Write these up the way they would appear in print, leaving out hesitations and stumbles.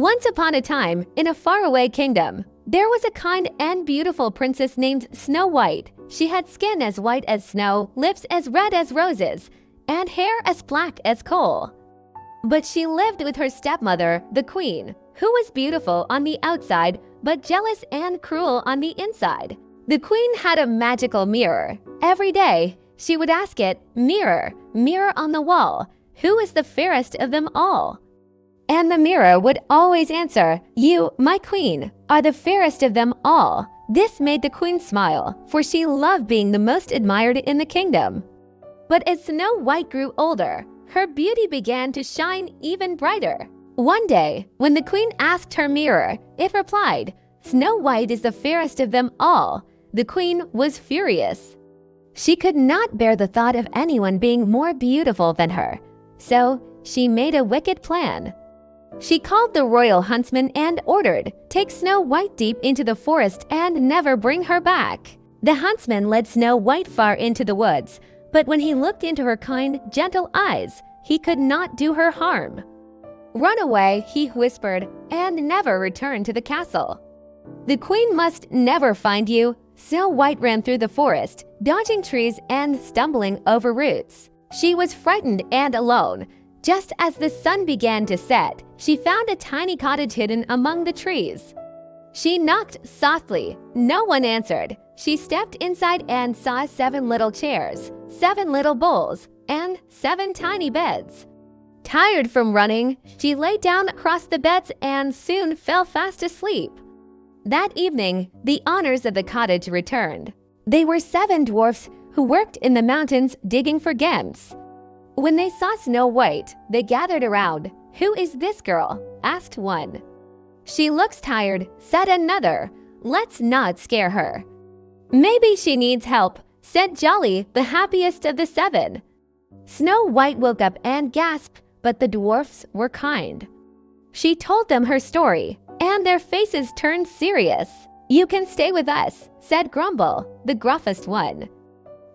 Once upon a time, in a faraway kingdom, there was a kind and beautiful princess named Snow White. She had skin as white as snow, lips as red as roses, and hair as black as coal. But she lived with her stepmother, the queen, who was beautiful on the outside, but jealous and cruel on the inside. The queen had a magical mirror. Every day, she would ask it, "Mirror, mirror on the wall, who is the fairest of them all?" And the mirror would always answer, "You, my queen, are the fairest of them all." This made the queen smile, for she loved being the most admired in the kingdom. But as Snow White grew older, her beauty began to shine even brighter. One day, when the queen asked her mirror, it replied, "Snow White is the fairest of them all." The queen was furious. She could not bear the thought of anyone being more beautiful than her, so she made a wicked plan. She called the royal huntsman and ordered, "Take Snow White deep into the forest and never bring her back." The huntsman led Snow White far into the woods, but when he looked into her kind, gentle eyes, he could not do her harm. "Run away," he whispered, "and never return to the castle. The queen must never find you." Snow White ran through the forest, dodging trees and stumbling over roots. She was frightened and alone. Just as the sun began to set, she found a tiny cottage hidden among the trees. She knocked softly. No one answered. She stepped inside and saw 7 little chairs, 7 little bowls, and 7 tiny beds. Tired from running, she lay down across the beds and soon fell fast asleep. That evening, the owners of the cottage returned. They were 7 dwarfs who worked in the mountains digging for gems. When they saw Snow White, they gathered around. "Who is this girl?" asked one. "She looks tired," said another. "Let's not scare her." "Maybe she needs help," said Jolly, the happiest of the 7. Snow White woke up and gasped, but the dwarfs were kind. She told them her story, and their faces turned serious. "You can stay with us," said Grumble, the gruffest one.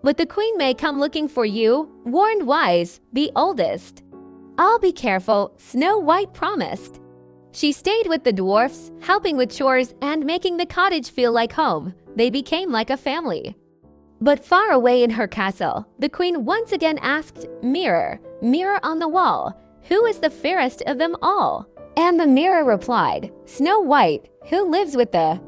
"But the queen may come looking for you," warned Wise, the oldest. "I'll be careful," Snow White promised. She stayed with the dwarfs, helping with chores and making the cottage feel like home. They became like a family. But far away in her castle, the queen once again asked, "Mirror, mirror on the wall, who is the fairest of them all?" And the mirror replied, "Snow White, who lives with the